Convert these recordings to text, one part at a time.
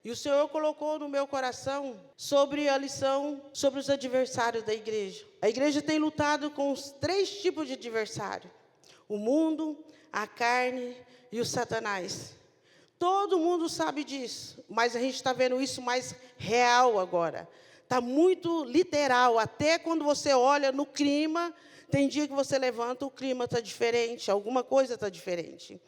E o Senhor colocou no meu coração sobre a lição sobre os adversários da igreja. A igreja tem lutado com os 3 tipos de adversário: o mundo, a carne e o Satanás. Todo mundo sabe disso, mas a gente está vendo isso mais real agora. Está muito literal, até quando você olha no clima, tem dia que você levanta, o clima está diferente, alguma coisa está diferente.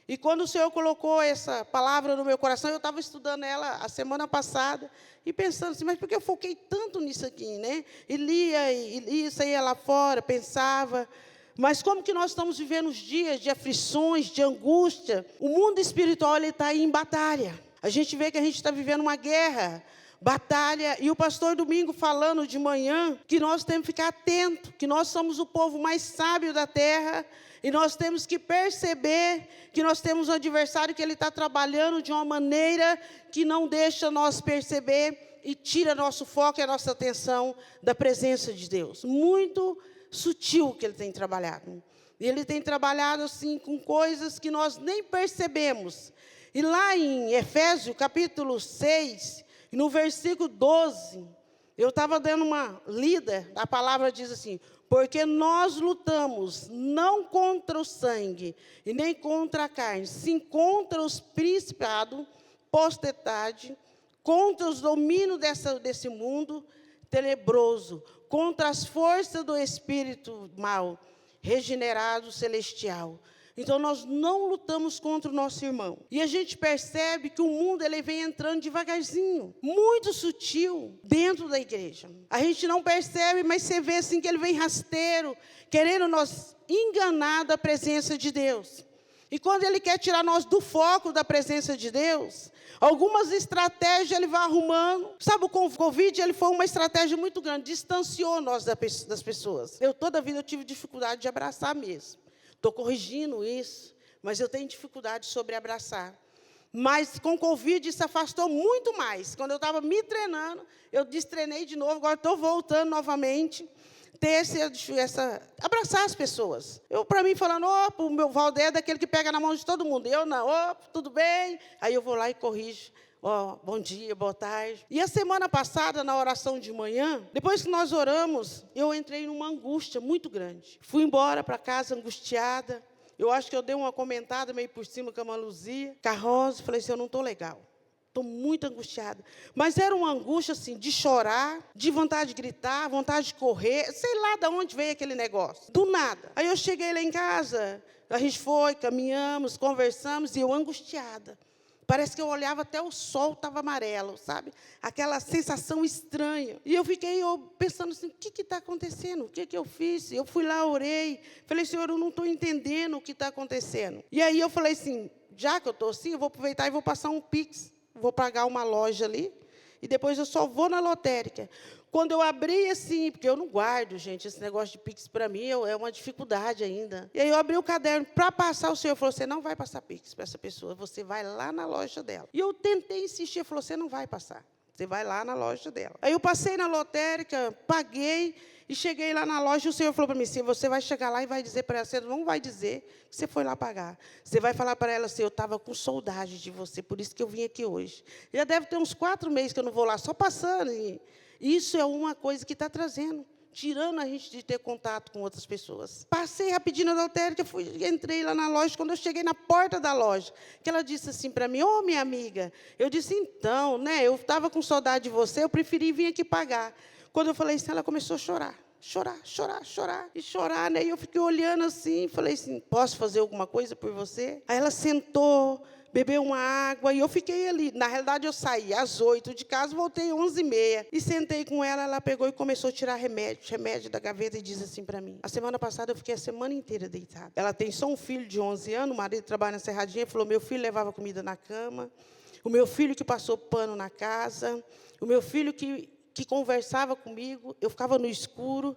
E quando o Senhor colocou essa palavra no meu coração, eu estava estudando ela a semana passada, e pensando assim, mas por que eu foquei tanto nisso aqui, né? E lia, saía lá fora, pensava. Mas como que nós estamos vivendo os dias de aflições, de angústia? O mundo espiritual está aí em batalha. A gente vê que a gente está vivendo uma guerra, batalha, e o pastor Domingo falando de manhã, que nós temos que ficar atentos, que nós somos o povo mais sábio da terra, e nós temos que perceber que nós temos um adversário que ele está trabalhando de uma maneira que não deixa nós perceber e tira nosso foco e a nossa atenção da presença de Deus. Muito sutil que ele tem trabalhado. E ele tem trabalhado assim com coisas que nós nem percebemos. E lá em Efésios, capítulo 6, no versículo 12, eu estava dando uma lida, a palavra diz assim: porque nós lutamos não contra o sangue e nem contra a carne, sim contra os principados, potestade, contra os domínios desse mundo tenebroso, contra as forças do espírito mal, regenerado celestial. Então, nós não lutamos contra o nosso irmão. E a gente percebe que o mundo ele vem entrando devagarzinho, muito sutil, dentro da igreja. A gente não percebe, mas você vê assim que ele vem rasteiro, querendo nos enganar da presença de Deus. E quando ele quer tirar nós do foco da presença de Deus, algumas estratégias ele vai arrumando. Sabe, o Covid ele foi uma estratégia muito grande, distanciou nós das pessoas. Toda a vida eu tive dificuldade de abraçar mesmo. Estou corrigindo isso, mas eu tenho dificuldade sobre abraçar. Mas com o Covid isso afastou muito mais. Quando eu estava me treinando, eu destreinei de novo, agora estou voltando novamente. Ter abraçar as pessoas. Para mim, falando, o meu Valder é daquele que pega na mão de todo mundo. Eu não, tudo bem? Aí eu vou lá e corrijo. Bom dia, boa tarde. E a semana passada, na oração de manhã, depois que nós oramos, eu entrei numa angústia muito grande. Fui embora para casa angustiada. Eu acho que eu dei uma comentada meio por cima com a Luzia, Carrosa, falei assim, eu não estou legal. Estou muito angustiada. Mas era uma angústia, assim, de chorar, de vontade de gritar, vontade de correr. Sei lá de onde veio aquele negócio. Do nada. Aí eu cheguei lá em casa, a gente foi, caminhamos, conversamos, e eu angustiada. Parece que eu olhava até o sol estava amarelo, sabe? Aquela sensação estranha. E eu fiquei pensando assim, o que está acontecendo? O que eu fiz? Eu fui lá, orei. Falei, Senhor, eu não estou entendendo o que está acontecendo. E aí eu falei assim, já que eu estou assim, eu vou aproveitar e vou passar um Pix. Vou pagar uma loja ali. E depois eu só vou na lotérica. Quando eu abri assim, porque eu não guardo, gente, esse negócio de Pix para mim é uma dificuldade ainda. E aí eu abri o caderno para passar, o senhor falou, você não vai passar Pix para essa pessoa, você vai lá na loja dela. E eu tentei insistir, ele falou, você não vai passar, você vai lá na loja dela. Aí eu passei na lotérica, paguei, e cheguei lá na loja, e o senhor falou para mim, assim, você vai chegar lá e vai dizer para ela, você não vai dizer que você foi lá pagar. Você vai falar para ela assim, eu estava com saudade de você, por isso que eu vim aqui hoje. Já deve ter uns 4 meses que eu não vou lá, só passando. E isso é uma coisa que está trazendo, tirando a gente de ter contato com outras pessoas. Passei rapidinho na lotérica, entrei lá na loja, quando eu cheguei na porta da loja, que ela disse assim para mim, minha amiga, eu disse, então, né, eu estava com saudade de você, eu preferi vir aqui pagar. Quando eu falei isso, ela começou a chorar. E chorar, né? E eu fiquei olhando assim, falei assim, posso fazer alguma coisa por você? Aí ela sentou, bebeu uma água, e eu fiquei ali. Na realidade, eu saí às 8 de casa, voltei às 11h30. E sentei com ela, ela pegou e começou a tirar remédio da gaveta e disse assim para mim, a semana passada eu fiquei a semana inteira deitada. Ela tem só um filho de 11 anos, o marido trabalha na Serradinha, falou, meu filho levava comida na cama, o meu filho que passou pano na casa, o meu filho que conversava comigo, eu ficava no escuro,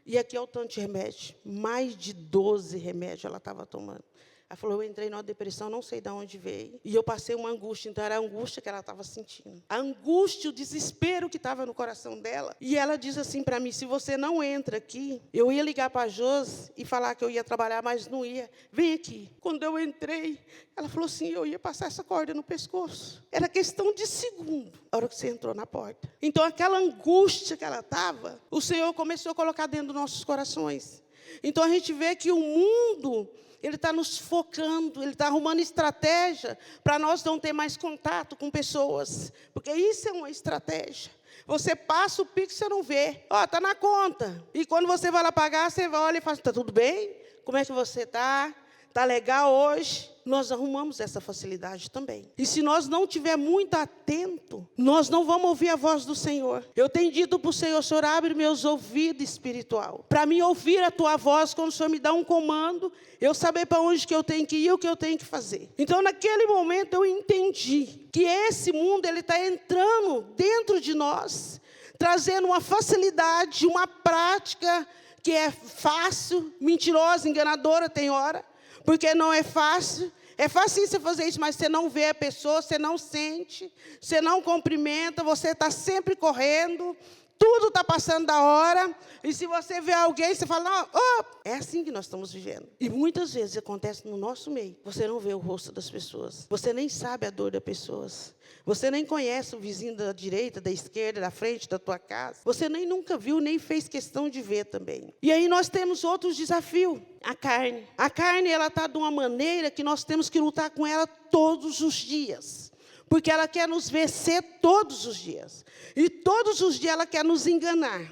e aqui é o tanto de remédio. Mais de 12 remédios ela estava tomando. Ela falou, eu entrei numa depressão, não sei de onde veio. E eu passei uma angústia, então era a angústia que ela estava sentindo. A angústia, o desespero que estava no coração dela. E ela diz assim para mim, se você não entra aqui, eu ia ligar para a Josi e falar que eu ia trabalhar, mas não ia. Vem aqui. Quando eu entrei, ela falou assim, eu ia passar essa corda no pescoço. Era questão de segundo, a hora que você entrou na porta. Então, aquela angústia que ela estava, o Senhor começou a colocar dentro dos nossos corações. Então, a gente vê que o mundo, ele está nos focando, ele está arrumando estratégia para nós não ter mais contato com pessoas. Porque isso é uma estratégia. Você passa o Pix, você não vê. Ó, está na conta. E quando você vai lá pagar, você olha e fala, está tudo bem? Como é que você está? Está legal hoje? Nós arrumamos essa facilidade também. E se nós não estiver muito atento, nós não vamos ouvir a voz do Senhor. Eu tenho dito para o Senhor, Senhor, abre meus ouvidos espiritual, para mim ouvir a tua voz quando o Senhor me dá um comando, eu saber para onde que eu tenho que ir e o que eu tenho que fazer. Então, naquele momento, eu entendi que esse mundo está entrando dentro de nós, trazendo uma facilidade, uma prática que é fácil, mentirosa, enganadora, tem hora. Porque não é fácil. É fácil você fazer isso, mas você não vê a pessoa, você não sente, você não cumprimenta, você está sempre correndo, tudo está passando da hora. E se você vê alguém, você fala, oh, é assim que nós estamos vivendo. E muitas vezes acontece no nosso meio. Você não vê o rosto das pessoas. Você nem sabe a dor das pessoas. Você nem conhece o vizinho da direita, da esquerda, da frente da tua casa. Você nem nunca viu, nem fez questão de ver também. E aí nós temos outros desafios. A carne. A carne, ela está de uma maneira que nós temos que lutar com ela todos os dias. Porque ela quer nos vencer todos os dias. E todos os dias ela quer nos enganar.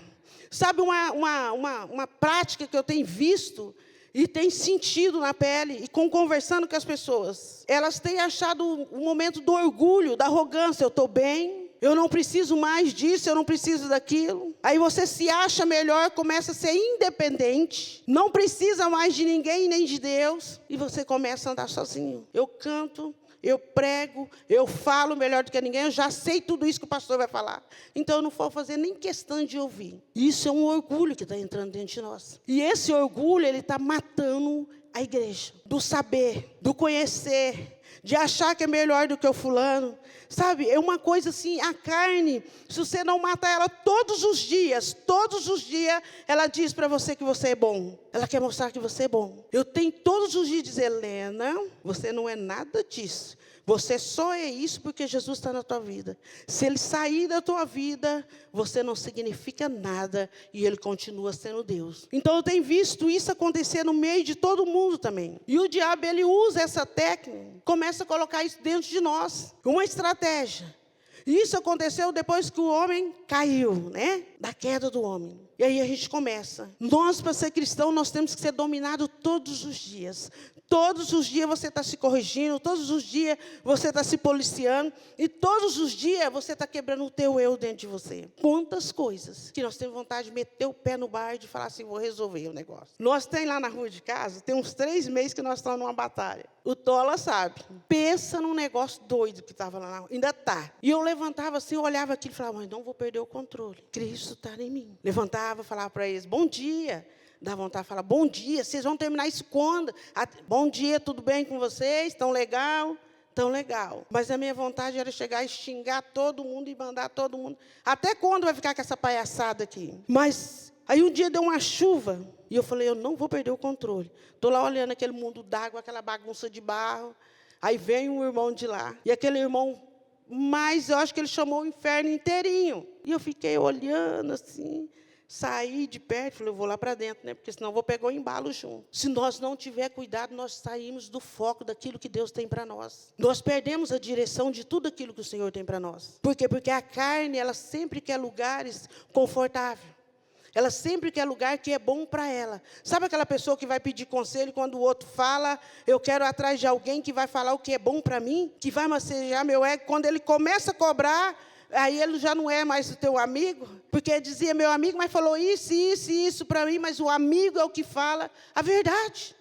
Sabe uma prática que eu tenho visto e tenho sentido na pele, e conversando com as pessoas? Elas têm achado o momento do orgulho, da arrogância. Eu estou bem, eu não preciso mais disso, eu não preciso daquilo. Aí você se acha melhor, começa a ser independente, não precisa mais de ninguém nem de Deus, e você começa a andar sozinho. Eu canto, eu prego, eu falo melhor do que ninguém, eu já sei tudo isso que o pastor vai falar. Então, eu não vou fazer nem questão de ouvir. Isso é um orgulho que está entrando dentro de nós. E esse orgulho, ele está matando a igreja. Do saber, do conhecer, de achar que é melhor do que o fulano. Sabe, é uma coisa assim, a carne, se você não matar ela todos os dias, ela diz para você que você é bom. Ela quer mostrar que você é bom. Eu tenho todos os dias dizer, Helena, você não é nada disso. Você só é isso porque Jesus está na tua vida. Se Ele sair da tua vida, você não significa nada e Ele continua sendo Deus. Então, eu tenho visto isso acontecer no meio de todo mundo também. E o diabo, ele usa essa técnica, começa a colocar isso dentro de nós. Uma estratégia. E isso aconteceu depois que o homem caiu, né? Da queda do homem. E aí a gente começa. Nós, para ser cristão, nós temos que ser dominados todos os dias. Todos os dias você está se corrigindo, todos os dias você está se policiando, e todos os dias você está quebrando o teu eu dentro de você. Quantas coisas que nós temos vontade de meter o pé no bar e de falar assim, vou resolver o negócio. Nós temos lá na rua de casa, tem uns 3 meses que nós estamos numa batalha. O Tola sabe. Pensa num negócio doido que estava lá na rua. Ainda está. E eu levantava assim, eu olhava aquilo e falava, mas não vou perder o controle. Cristo está em mim. Levantava, falava para eles, bom dia. Dá vontade de falar, bom dia, vocês vão terminar isso quando? Bom dia, tudo bem com vocês? Tão legal? Tão legal. Mas a minha vontade era chegar e xingar todo mundo e mandar todo mundo. Até quando vai ficar com essa palhaçada aqui? Mas aí um dia deu uma chuva e eu falei, eu não vou perder o controle. Estou lá olhando aquele mundo d'água, aquela bagunça de barro. Aí vem um irmão de lá. E aquele irmão, mas eu acho que ele chamou o inferno inteirinho. E eu fiquei olhando assim. Saí de perto, falei, eu vou lá para dentro, né? Porque senão eu vou pegar o embalo junto. Se nós não tiver cuidado, nós saímos do foco daquilo que Deus tem para nós. Nós perdemos a direção de tudo aquilo que o Senhor tem para nós. Por quê? Porque a carne, ela sempre quer lugares confortáveis. Ela sempre quer lugar que é bom para ela. Sabe aquela pessoa que vai pedir conselho quando o outro fala, eu quero atrás de alguém que vai falar o que é bom para mim, que vai massagear meu ego. Quando ele começa a cobrar, aí ele já não é mais o teu amigo, porque ele dizia, meu amigo, mas falou isso para mim, mas o amigo é o que fala a verdade.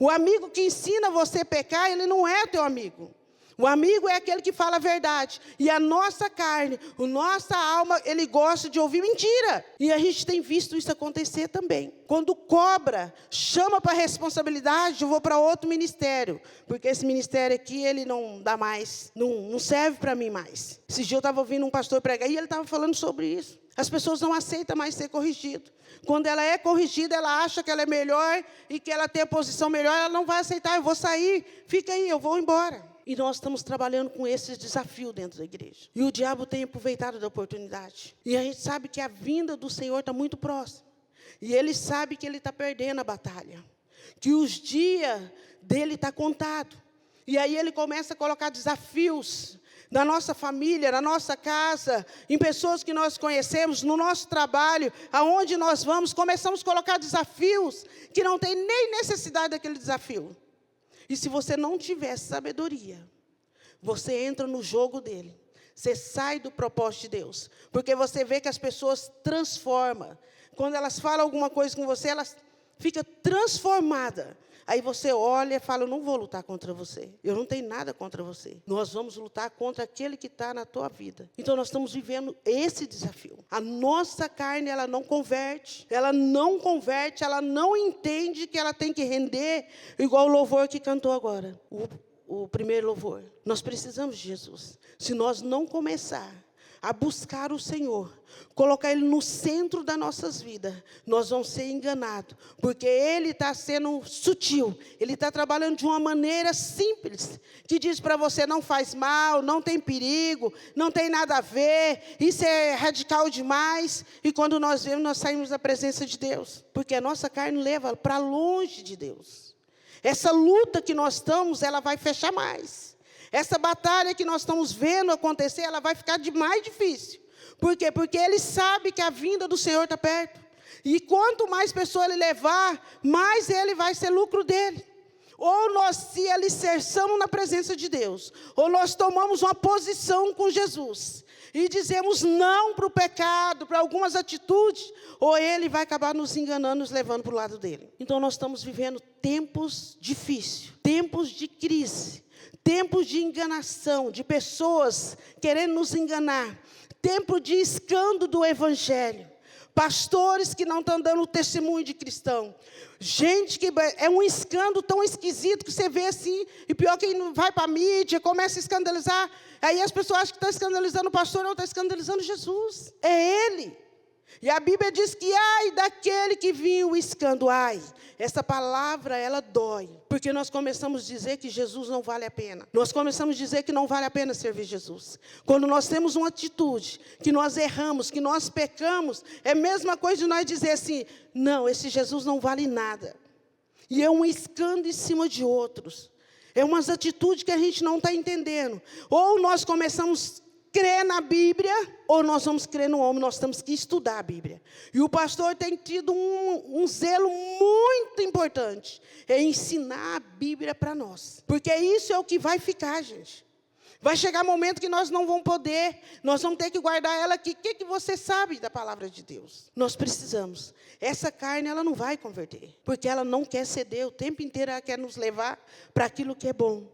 O amigo que ensina você a pecar, ele não é teu amigo. O amigo é aquele que fala a verdade. E a nossa carne, a nossa alma, ele gosta de ouvir mentira. E a gente tem visto isso acontecer também. Quando cobra, chama para a responsabilidade, eu vou para outro ministério. Porque esse ministério aqui, ele não dá mais, não serve para mim mais. Esse dia eu estava ouvindo um pastor pregar e ele estava falando sobre isso. As pessoas não aceitam mais ser corrigido. Quando ela é corrigida, ela acha que ela é melhor e que ela tem a posição melhor, ela não vai aceitar. Eu vou sair, fica aí, eu vou embora. E nós estamos trabalhando com esses desafios dentro da igreja. E o diabo tem aproveitado da oportunidade. E a gente sabe que a vinda do Senhor está muito próxima. E ele sabe que ele está perdendo a batalha. Que os dias dele estão contados. E aí ele começa a colocar desafios na nossa família, na nossa casa, em pessoas que nós conhecemos, no nosso trabalho, aonde nós vamos, começamos a colocar desafios que não tem nem necessidade daquele desafio. E se você não tiver sabedoria, você entra no jogo dele. Você sai do propósito de Deus. Porque você vê que as pessoas transformam. Quando elas falam alguma coisa com você, elas ficam transformadas. Aí você olha e fala, eu não vou lutar contra você. Eu não tenho nada contra você. Nós vamos lutar contra aquele que está na tua vida. Então, nós estamos vivendo esse desafio. A nossa carne, ela não converte. Ela não entende que ela tem que render, igual o louvor que cantou agora. O primeiro louvor. Nós precisamos de Jesus. Se nós não começar a buscar o Senhor, colocar Ele no centro das nossas vidas, nós vamos ser enganados, porque Ele está sendo sutil, Ele está trabalhando de uma maneira simples, que diz para você, não faz mal, não tem perigo, não tem nada a ver, isso é radical demais, e quando nós vemos, nós saímos da presença de Deus, porque a nossa carne leva para longe de Deus. Essa luta que nós estamos, ela vai fechar mais. Essa batalha que nós estamos vendo acontecer, ela vai ficar mais difícil. Por quê? Porque ele sabe que a vinda do Senhor está perto. E quanto mais pessoas ele levar, mais ele vai ser lucro dele. Ou nós se alicerçamos na presença de Deus, ou nós tomamos uma posição com Jesus. E dizemos não para o pecado, para algumas atitudes, ou ele vai acabar nos enganando, nos levando para o lado dele. Então nós estamos vivendo tempos difíceis, tempos de crise. Tempos de enganação, de pessoas querendo nos enganar. Tempo de escândalo do evangelho. Pastores que não estão dando testemunho de cristão. Gente que é um escândalo tão esquisito que você vê assim, e pior que vai para a mídia, começa a escandalizar. Aí as pessoas acham que estão escandalizando o pastor, não, está escandalizando Jesus. É ele. E a Bíblia diz que, ai, daquele que viu o escândalo, ai. Essa palavra, ela dói. Porque nós começamos a dizer que Jesus não vale a pena. Nós começamos a dizer que não vale a pena servir Jesus. Quando nós temos uma atitude, que nós erramos, que nós pecamos, é a mesma coisa de nós dizer assim, não, esse Jesus não vale nada. E é um escândalo em cima de outros. É umas atitudes que a gente não está entendendo. Ou nós começamos a crer na Bíblia, ou nós vamos crer no homem, nós temos que estudar a Bíblia. E o pastor tem tido um zelo muito importante, é ensinar a Bíblia para nós. Porque isso é o que vai ficar, gente. Vai chegar momento que nós não vamos poder, nós vamos ter que guardar ela aqui. O que você sabe da palavra de Deus? Nós precisamos. Essa carne, ela não vai converter, porque ela não quer ceder, o tempo inteiro ela quer nos levar para aquilo que é bom.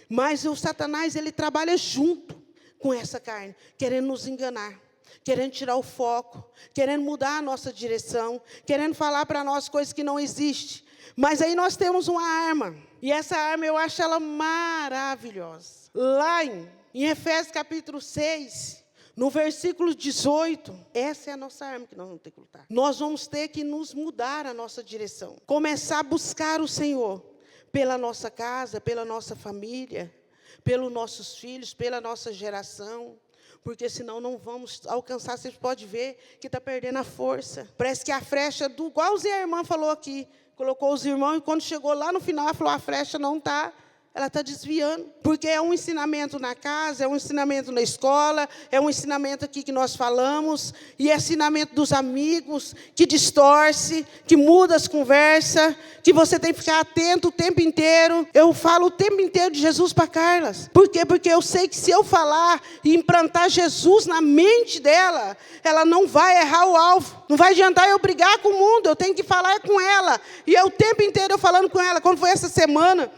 Mas o Satanás, ele trabalha junto com essa carne, querendo nos enganar, querendo tirar o foco, querendo mudar a nossa direção, querendo falar para nós coisas que não existem. Mas aí nós temos uma arma, e essa arma eu acho ela maravilhosa. Lá em Efésios capítulo 6, no versículo 18, essa é a nossa arma que nós vamos ter que lutar. Nós vamos ter que nos mudar a nossa direção, começar a buscar o Senhor, pela nossa casa, pela nossa família, pelos nossos filhos, pela nossa geração, porque senão não vamos alcançar. Vocês podem ver que está perdendo a força. Parece que a flecha, igualzinho a irmã falou aqui, colocou os irmãos, e quando chegou lá no final, ela falou, a flecha não está, ela está desviando. Porque é um ensinamento na casa, é um ensinamento na escola, é um ensinamento aqui que nós falamos, e é ensinamento dos amigos, que distorce, que muda as conversas, que você tem que ficar atento o tempo inteiro. Eu falo o tempo inteiro de Jesus para Carlas. Por quê? Porque eu sei que se eu falar e implantar Jesus na mente dela, ela não vai errar o alvo. Não vai adiantar eu brigar com o mundo, eu tenho que falar com ela. E é o tempo inteiro eu falando com ela. Quando foi essa semana,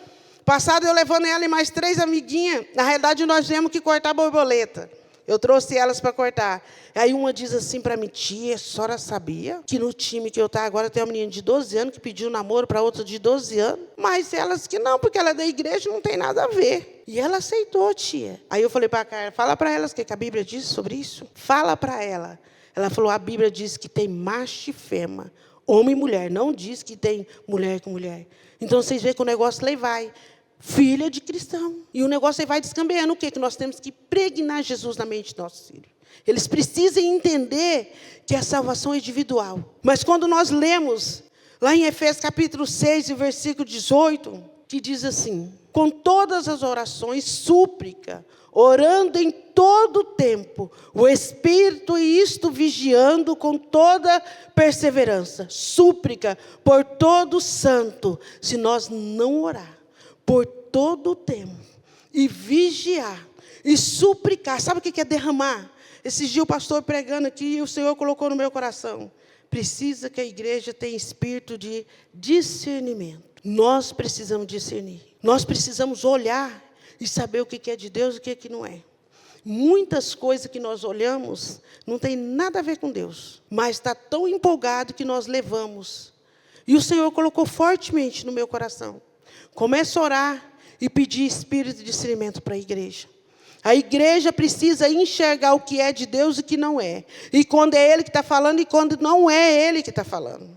Passado eu levando ela e mais 3 amiguinhas, na realidade nós temos que cortar borboleta. Eu trouxe elas para cortar. Aí uma diz assim para mim: tia, a senhora sabia que no time que eu estou agora tem uma menina de 12 anos que pediu namoro para outra de 12 anos? Mas elas que não, porque ela é da igreja, não tem nada a ver. E ela aceitou, tia. Aí eu falei para a Carla: fala para elas o que a Bíblia diz sobre isso. Fala para ela. Ela falou: a Bíblia diz que tem macho e fêmea, homem e mulher. Não diz que tem mulher com mulher. Então vocês veem que o negócio lá vai. Filha de cristão. E o negócio aí vai descambeando. O quê? Que nós temos que impregnar Jesus na mente dos nossos filhos. Eles precisam entender que a salvação é individual. Mas quando nós lemos, lá em Efésios capítulo 6, versículo 18, que diz assim: com todas as orações, súplica, orando em todo o tempo, o Espírito, e isto vigiando com toda perseverança, súplica por todo santo. Se nós não orar por todo o tempo, e vigiar, e suplicar, sabe o que é derramar? Esses dias o pastor pregando aqui, e o Senhor colocou no meu coração: precisa que a igreja tenha espírito de discernimento. Nós precisamos discernir. Nós precisamos olhar e saber o que é de Deus e o que não é. Muitas coisas que nós olhamos não tem nada a ver com Deus, mas está tão empolgado que nós levamos. E o Senhor colocou fortemente no meu coração: comece a orar e pedir espírito de discernimento para a igreja. A igreja precisa enxergar o que é de Deus e o que não é. E quando é Ele que está falando e quando não é Ele que está falando.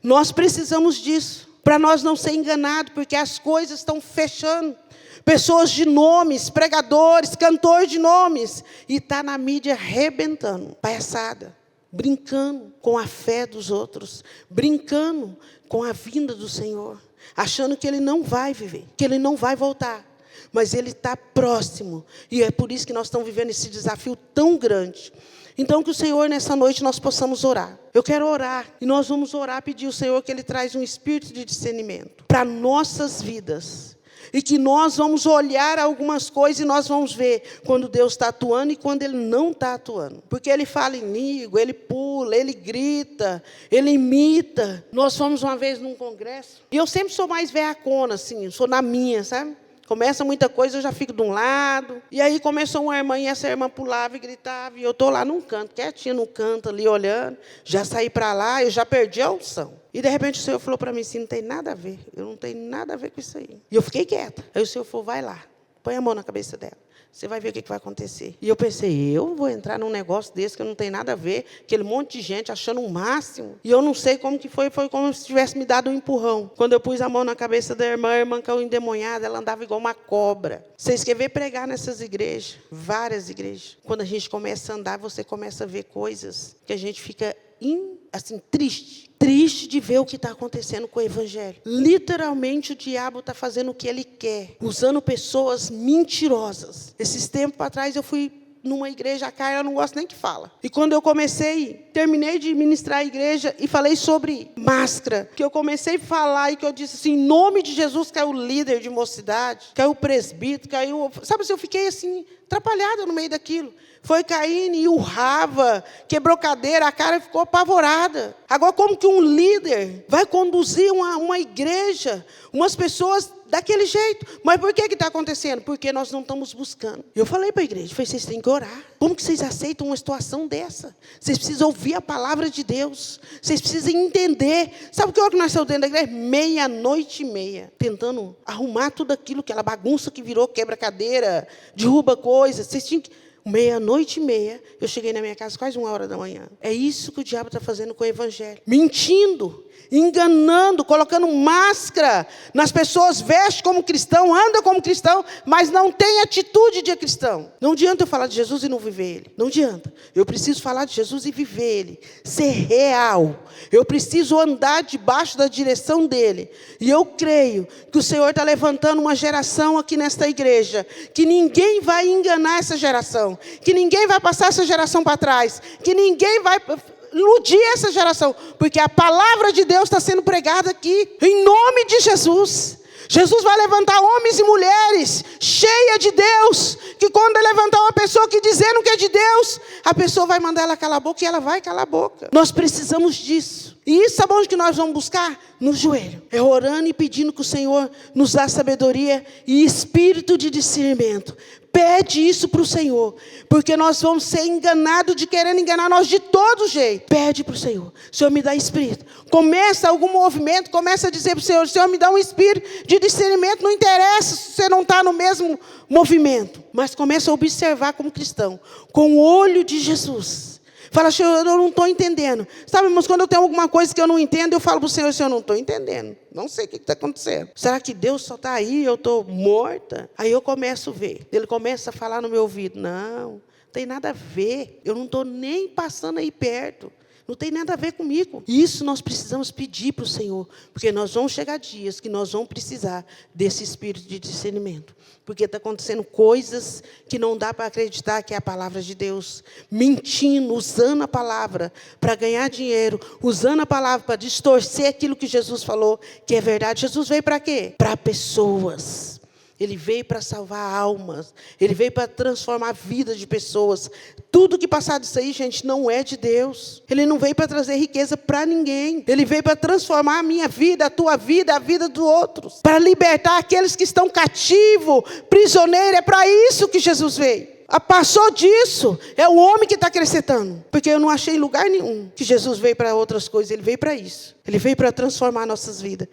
Nós precisamos disso, para nós não ser enganados, porque as coisas estão fechando. Pessoas de nomes, pregadores, cantores de nomes. E está na mídia arrebentando, palhaçada, brincando com a fé dos outros, brincando com a vinda do Senhor, achando que Ele não vai viver, que Ele não vai voltar. Mas Ele está próximo. E é por isso que nós estamos vivendo esse desafio tão grande. Então, que o Senhor, nessa noite, nós possamos orar. Eu quero orar. E nós vamos orar, pedir ao Senhor que Ele traz um espírito de discernimento para nossas vidas. E que nós vamos olhar algumas coisas e nós vamos ver quando Deus está atuando e quando Ele não está atuando. Porque Ele fala em língua, Ele pula, Ele grita, Ele imita. Nós fomos uma vez num congresso. E eu sempre sou mais veacona, assim, sou na minha, sabe? Começa muita coisa, eu já fico de um lado. E aí começou uma irmã, e essa irmã pulava e gritava. E eu estou lá num canto, quietinha no canto ali, olhando. Já saí para lá, eu já perdi a unção. E de repente o Senhor falou para mim assim: não tem nada a ver. Eu não tenho nada a ver com isso aí. E eu fiquei quieta. Aí o Senhor falou: vai lá, põe a mão na cabeça dela. Você vai ver o que vai acontecer. E eu pensei: eu vou entrar num negócio desse que não tem nada a ver. Aquele monte de gente achando o máximo. E eu não sei como que foi. Foi como se tivesse me dado um empurrão. Quando eu pus a mão na cabeça da irmã, a irmã caiu endemoniada. Ela andava igual uma cobra. Vocês querem ver pregar nessas igrejas? Várias igrejas. Quando a gente começa a andar, você começa a ver coisas que a gente fica assim, triste de ver o que está acontecendo com o evangelho. Literalmente o diabo está fazendo o que ele quer, usando pessoas mentirosas. Esses tempos atrás eu fui numa igreja, a Carla não gosta nem que fala. E quando eu terminei de ministrar a igreja e falei sobre máscara, que eu comecei a falar e que eu disse assim: em nome de Jesus, caiu o líder de mocidade, caiu o presbítero, caiu... Sabe, eu fiquei assim, atrapalhada no meio daquilo. Foi caindo e urrava, quebrou cadeira, a cara ficou apavorada. Agora, como que um líder vai conduzir uma igreja, umas pessoas daquele jeito? Mas por que está acontecendo? Porque nós não estamos buscando. Eu falei para a igreja, vocês têm que orar. Como que vocês aceitam uma situação dessa? Vocês precisam ouvir a palavra de Deus. Vocês precisam entender. Sabe que hora que nós estamos dentro da igreja? 00:30, tentando arrumar tudo aquilo, aquela bagunça que virou, quebra cadeira, derruba coisas. Vocês tinham que... 00:30, eu cheguei na minha casa quase 1h da manhã. É isso que o diabo está fazendo com o evangelho. Mentindo, enganando, colocando máscara nas pessoas, veste como cristão, anda como cristão, mas não tem atitude de cristão. Não adianta eu falar de Jesus e não viver Ele. Não adianta. Eu preciso falar de Jesus e viver Ele. Ser real. Eu preciso andar debaixo da direção dEle. E eu creio que o Senhor está levantando uma geração aqui nesta igreja, que ninguém vai enganar essa geração, que ninguém vai passar essa geração para trás, que ninguém vai iludir essa geração, porque a palavra de Deus está sendo pregada aqui, em nome de Jesus. Jesus vai levantar homens e mulheres cheia de Deus, que quando ele levantar uma pessoa que dizendo que é de Deus, a pessoa vai mandar ela calar a boca e ela vai calar a boca. Nós precisamos disso. E isso, sabe onde que nós vamos buscar? No joelho. É orando e pedindo que o Senhor nos dá sabedoria e espírito de discernimento. Pede isso para o Senhor, porque nós vamos ser enganados de querendo enganar nós de todo jeito. Pede para o Senhor. Senhor, me dá espírito. Começa algum movimento, começa a dizer para o Senhor, Senhor, me dá um espírito de discernimento. Não interessa se você não está no mesmo movimento, mas começa a observar como cristão, com o olho de Jesus. Fala, Senhor, eu não estou entendendo. Sabe, irmãos, quando eu tenho alguma coisa que eu não entendo, eu falo para o Senhor, Senhor, eu não estou entendendo. Não sei o que está acontecendo. Será que Deus só está aí, eu estou morta? Aí eu começo a ver. Ele começa a falar no meu ouvido. Não tem nada a ver. Eu não estou nem passando aí perto. Não tem nada a ver comigo. Isso nós precisamos pedir para o Senhor. Porque nós vamos chegar dias que nós vamos precisar desse espírito de discernimento. Porque está acontecendo coisas que não dá para acreditar que é a palavra de Deus. Mentindo, usando a palavra para ganhar dinheiro. Usando a palavra para distorcer aquilo que Jesus falou, que é verdade. Jesus veio para quê? Para pessoas. Ele veio para salvar almas. Ele veio para transformar a vida de pessoas. Tudo que passar disso aí, gente, não é de Deus. Ele não veio para trazer riqueza para ninguém. Ele veio para transformar a minha vida, a tua vida, a vida dos outros. Para libertar aqueles que estão cativos, prisioneiros. É para isso que Jesus veio. Passou disso, é o homem que está acrescentando. Porque eu não achei lugar nenhum que Jesus veio para outras coisas. Ele veio para isso. Ele veio para transformar nossas vidas.